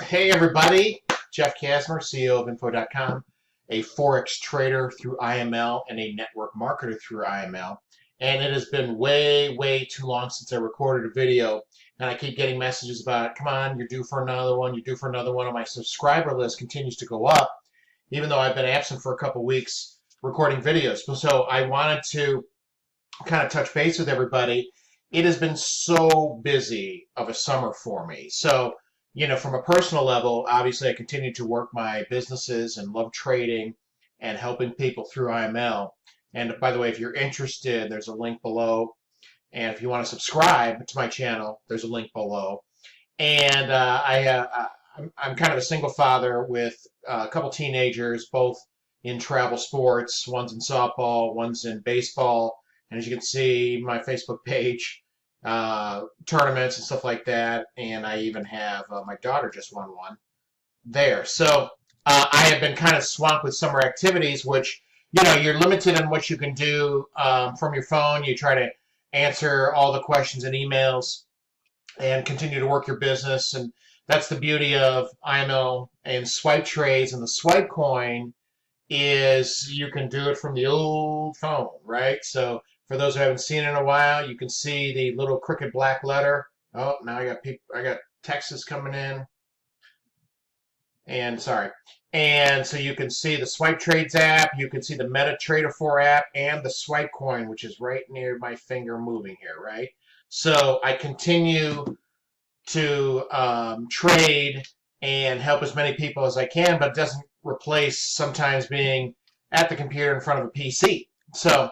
Hey everybody, Jeff Kasmer, CEO of Info.com, a Forex trader through IML and a network marketer through IML. And it has been way too long since I recorded a video. And I keep getting messages about, come on, you're due for another one, you're due for another one. And my subscriber list continues to go up, even though I've been absent for a couple weeks recording videos. So I wanted to kind of touch base with everybody. It has been so busy of a summer for me. So, from a personal level, obviously I continue to work my businesses and love trading and helping people through IML. And by the way, if you're interested, there's a link below. And if you want to subscribe to my channel, there's a link below. And I'm kind of a single father with a couple teenagers, both in travel sports. One's in softball, one's in baseball. And as you can see, my Facebook page, tournaments and stuff like that. And I even have my daughter just won one there. So I have been kind of swamped with summer activities, which, you're limited on what you can do from your phone. You try to answer all the questions and emails and continue to work your business. And that's the beauty of IML and swipe trades and the swipe coin is you can do it from the old phone, right? So for those who haven't seen it in a while, you can see the little crooked black letter. Oh, now I got Texas coming in. And sorry. And so you can see the Swipe Trades app, you can see the MetaTrader 4 app, and the Swipe Coin, which is right near my finger moving here, right? So I continue to trade and help as many people as I can, but it doesn't replace sometimes being at the computer in front of a PC. So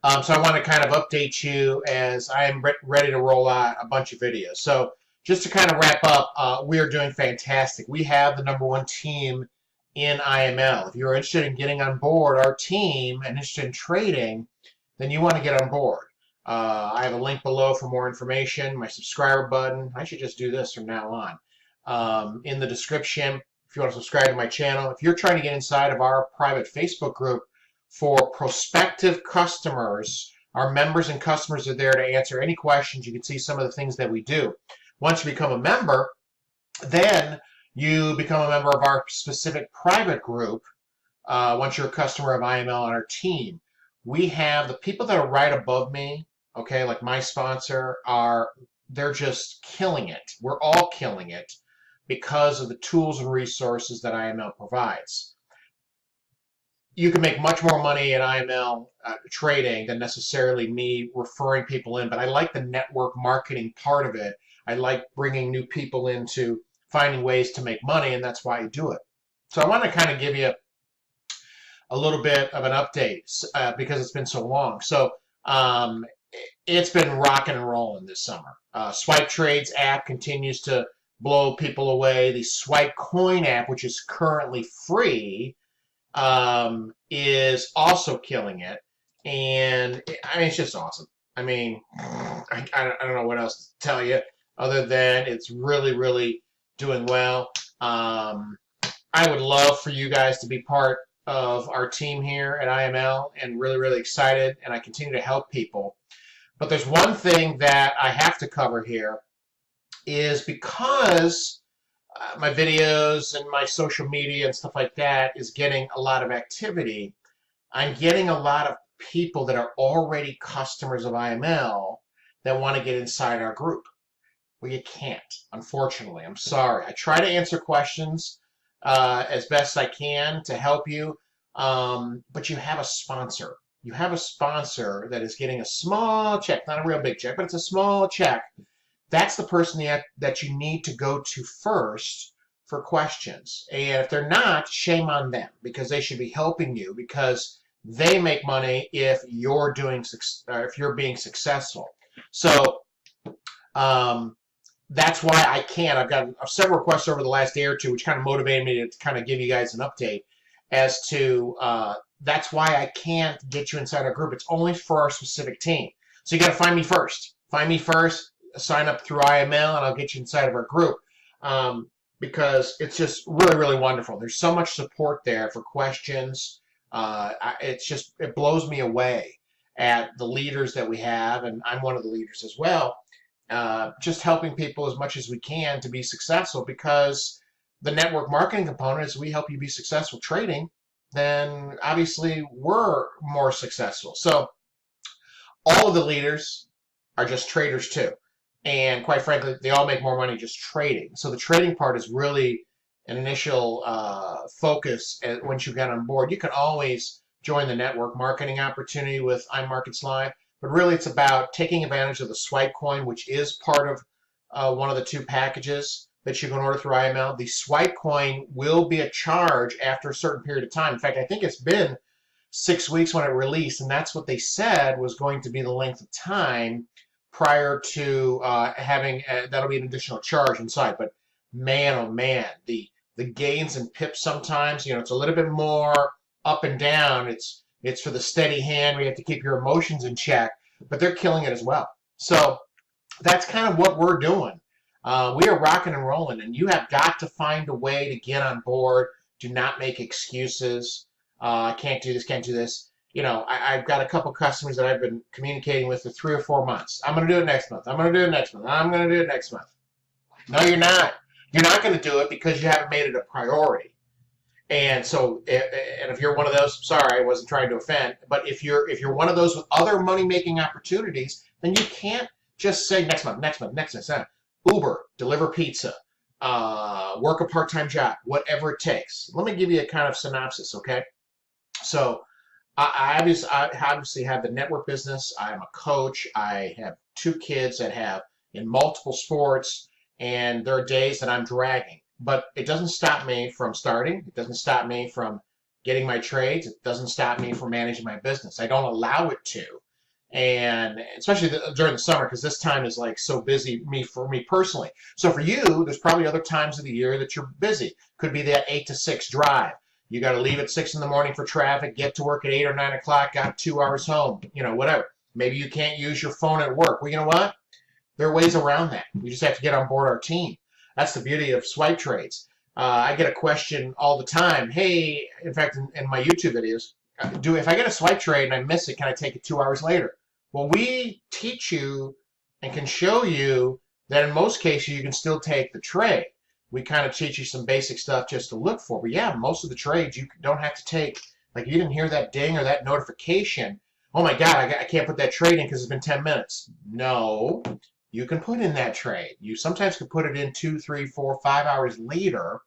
I want to kind of update you as I am ready to roll out a bunch of videos. So just to kind of wrap up, we are doing fantastic. We have the #1 team in IML. If you're interested in getting on board our team and interested in trading, then you want to get on board. I have a link below for more information, my subscriber button. I should just do this from now on. In the description, if you want to subscribe to my channel. If you're trying to get inside of our private Facebook group for prospective customers, our members and customers are there to answer any questions. You can see some of the things that we do. Once you become a member, then you become a member of our specific private group once you're a customer of IML on our team. We have the people that are right above me, okay, like my sponsor, they're just killing it. We're all killing it because of the tools and resources that IML provides. You can make much more money in IML trading than necessarily me referring people in, but I like the network marketing part of it. I like bringing new people into finding ways to make money, and that's why I do it. So I want to kind of give you a little bit of an update because it's been so long. So it's been rocking and rolling this summer. Swipe Trades app continues to blow people away. The Swipe Coin app, which is currently free, is also killing it. And I mean, it's just awesome. I mean, I don't know what else to tell you other than it's really doing well. I would love for you guys to be part of our team here at IML and really excited, and I continue to help people. But there's one thing that I have to cover here is because my videos and my social media and stuff like that is getting a lot of activity, I'm getting a lot of people that are already customers of IML that want to get inside our group. Well, you can't, unfortunately. I'm sorry. I try to answer questions as best I can to help you, but you have a sponsor. You have a sponsor that is getting a small check, not a real big check, but it's a small check. That's the person that you need to go to first for questions. And if they're not, shame on them, because they should be helping you, because they make money if you're being successful. So that's why I can't. I've got several requests over the last day or two, which kind of motivated me to kind of give you guys an update as to that's why I can't get you inside our group. It's only for our specific team. So you got to find me first. Find me first. Sign up through IML, and I'll get you inside of our group because it's just really wonderful. There's so much support there for questions. It blows me away at the leaders that we have, and I'm one of the leaders as well. just helping people as much as we can to be successful, because the network marketing component is we help you be successful trading, then obviously we're more successful. So all of the leaders are just traders too. And quite frankly, they all make more money just trading. So the trading part is really an initial focus once you get on board. You can always join the network marketing opportunity with IMarketsLive, but really it's about taking advantage of the swipe coin, which is part of one of the two packages that you can order through IML. The swipe coin will be a charge after a certain period of time. In fact, I think it's been 6 weeks when it released, and that's what they said was going to be the length of time prior to having that'll be an additional charge inside. But man, oh man, the gains and pips sometimes, you know, it's a little bit more up and down. It's for the steady hand where you have to keep your emotions in check, but they're killing it as well. So that's kind of what we're doing. We are rocking and rolling, and you have got to find a way to get on board. Do not make excuses. I can't do this, can't do this. You know, I've got a couple customers that I've been communicating with for 3 or 4 months. I'm going to do it next month. I'm going to do it next month. I'm going to do it next month. No, you're not. You're not going to do it because you haven't made it a priority. And so, and if you're one of those, sorry, I wasn't trying to offend, but if you're one of those with other money-making opportunities, then you can't just say next month, next month, next month. Uber, deliver pizza, work a part-time job, whatever it takes. Let me give you a kind of synopsis, okay? So I obviously have the network business. I'm a coach. I have 2 kids that have in multiple sports, and there are days that I'm dragging. But it doesn't stop me from starting. It doesn't stop me from getting my trades. It doesn't stop me from managing my business. I don't allow it to. And especially during the summer, because this time is like so busy for me personally. So for you, there's probably other times of the year that you're busy. Could be that 8 to 6 drive. You got to leave at 6 in the morning for traffic, get to work at 8 or 9 o'clock, got 2 hours home, you know, whatever. Maybe you can't use your phone at work. Well, you know what? There are ways around that. You just have to get on board our team. That's the beauty of swipe trades. I get a question all the time. Hey, in fact, in my YouTube videos, if I get a swipe trade and I miss it, can I take it 2 hours later? Well, we teach you and can show you that in most cases you can still take the trade. We kind of teach you some basic stuff just to look for. But yeah, most of the trades you don't have to take. Like you didn't hear that ding or that notification. Oh my God, I can't put that trade in because it's been 10 minutes. No, you can put in that trade. You sometimes can put it in 2, 3, 4, 5 hours later,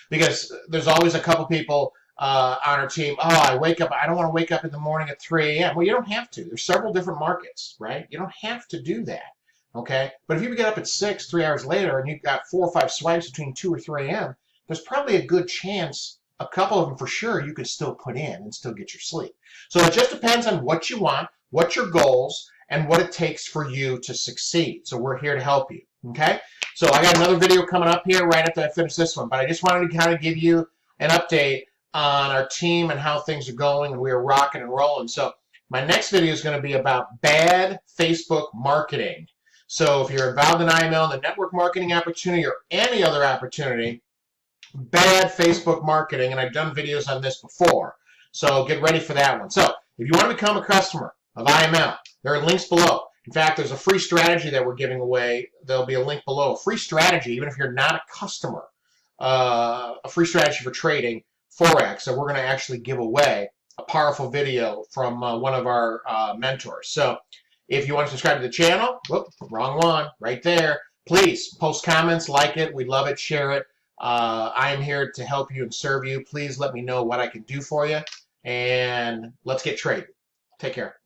because there's always a couple people on our team. Oh, I don't want to wake up in the morning at 3 a.m. Well, you don't have to. There's several different markets, right? You don't have to do that, okay? But if you get up at 6, 3 hours later, and you've got 4 or 5 swipes between 2 or 3 a.m., there's probably a good chance, a couple of them for sure, you could still put in and still get your sleep. So it just depends on what you want, what your goals, and what it takes for you to succeed. So we're here to help you, okay? So I got another video coming up here right after I finish this one, but I just wanted to kind of give you an update on our team and how things are going, and we are rocking and rolling. So my next video is going to be about bad Facebook marketing. So if you're involved in IML, the network marketing opportunity, or any other opportunity, bad Facebook marketing, and I've done videos on this before. So get ready for that one. So if you want to become a customer of IML, there are links below. In fact, there's a free strategy that we're giving away. There'll be a link below. A free strategy, even if you're not a customer, a free strategy for trading Forex. So we're going to actually give away a powerful video from one of our mentors. So if you want to subscribe to the channel, whoop, wrong one, right there. Please post comments, like it. We'd love it, share it. I am here to help you and serve you. Please let me know what I can do for you, and let's get trading. Take care.